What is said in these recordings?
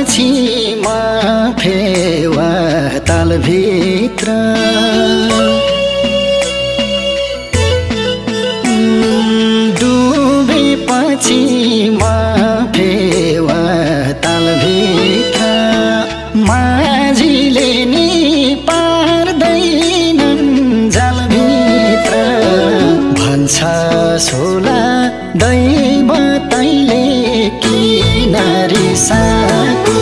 पछि म फेवा तालभित्र डुबेपछि म फेवा तालभित्र माझीले नि पार्दैनन् जालभित्र भन्छ सोला दैव तैले किन रिसाको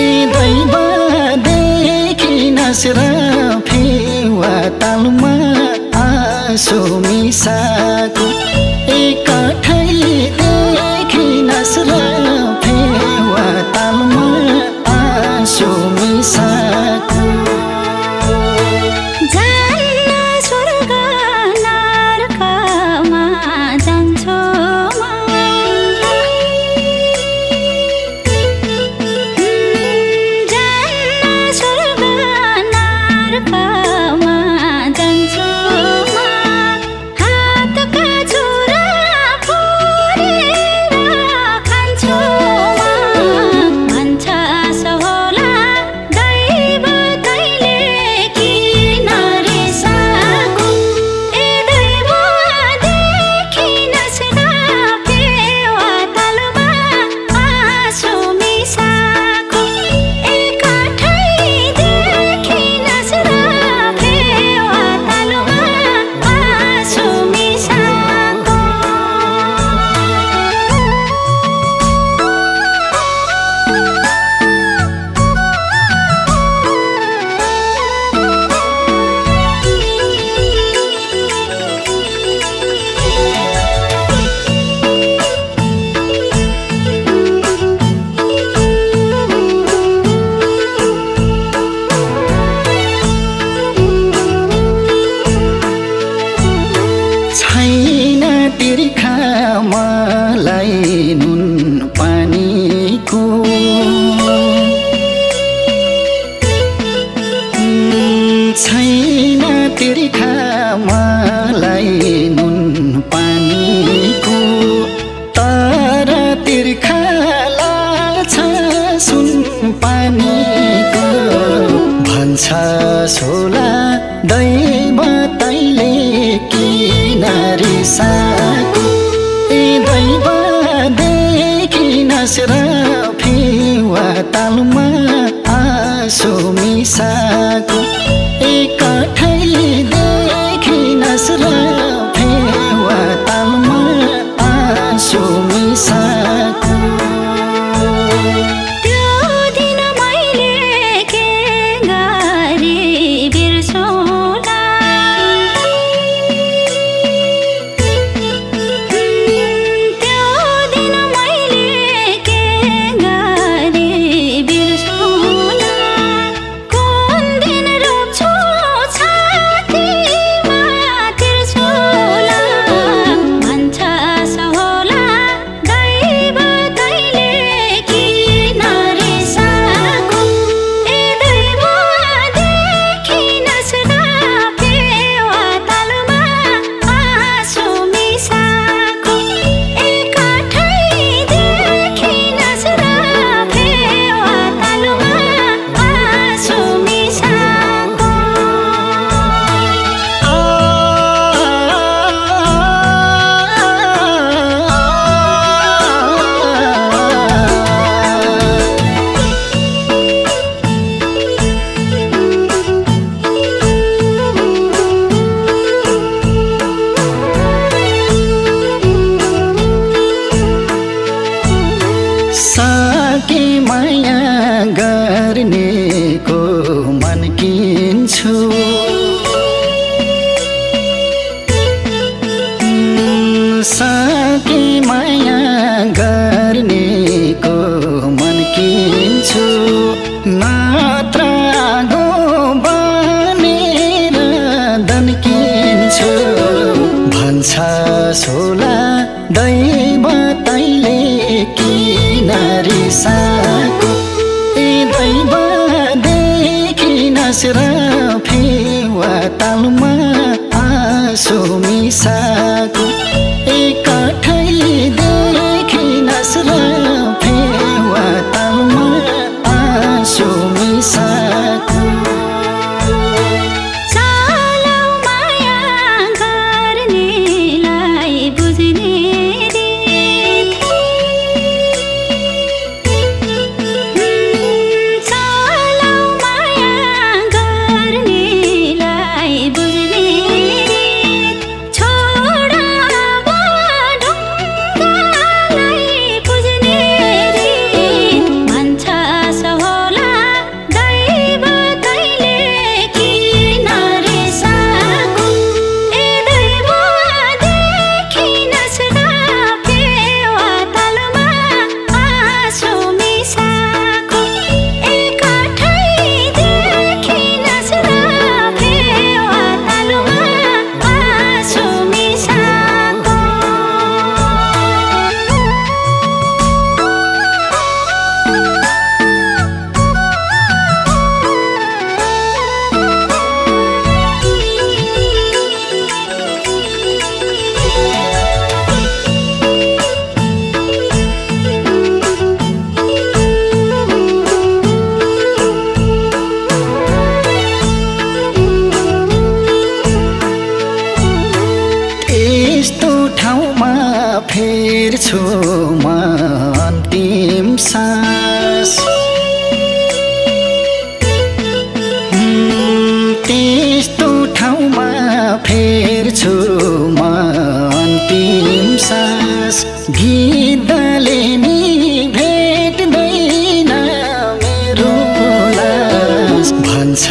ए दैव देखिनस् र फेवा तालमा आँसु मिसाको एकठै देखिनस् र फेवा तालमा आँसु मिसाको मलाई नुन पानीको छैन तिर्खा मलाई नुन पानीको तर तिर्खा लाग्छ सुन पानीको भन्छ सोला दैव तैले किन रिसाको दैव देखिनस् र फेवा तालमा आँसु मिसाको एकठै देखिनस् र फेवा तालमा आँसु मिसाको साके माया गर्नेको मन किन्छु साके माया गर्नेको मन किन्छु नत्र आगो बनेर दन्किन्छु भन्छ सोला दैव तैले किन रिसाको ए दैव देखिनस् र फेवा तालमा आँसु मिसाको एकठै देखिनस् र फेवा तालमा फेर्छु म अन्तिम सास त्यस्तो ठाउँमा फेर्छु म अन्तिम सास गिद्धले नि भेट्दैन मेरो लास भन्छ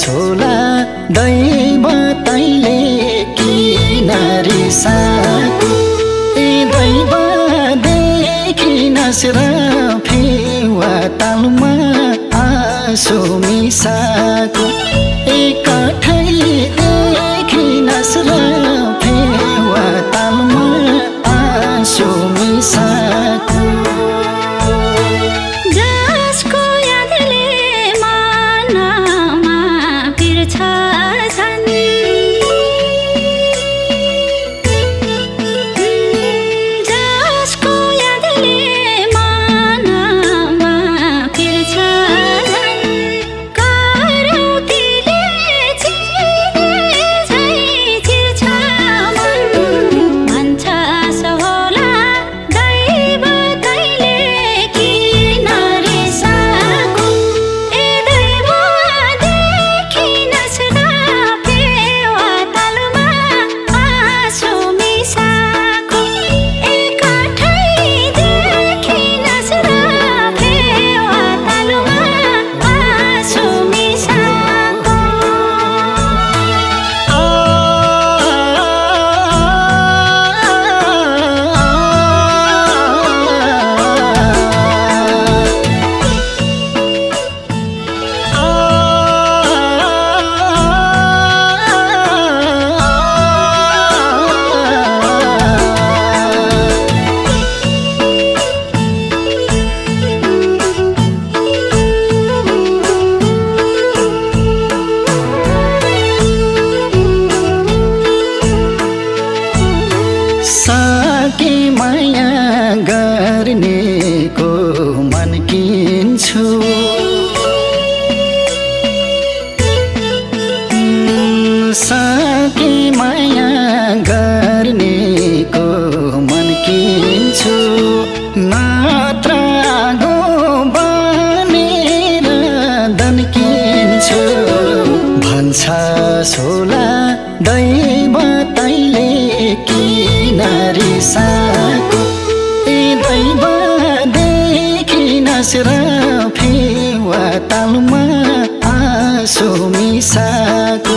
सोला दैव तैले किन रिसाएको ए दैव देखिनस् र फेवा तालमा आँसु मिसाएको एकठै देखिनस् र फेवा तालमा आँसु मिसाएको सके माया गर्नेको मन किन्छु सके माया गर्नेको मन किन्छु नत्र आगो बनेर दन्किन्छु भन्छ सोला दैव तैले किन रिसाएको ए दैव देखिनस् र फेवा तालमा आँसु मिसाएको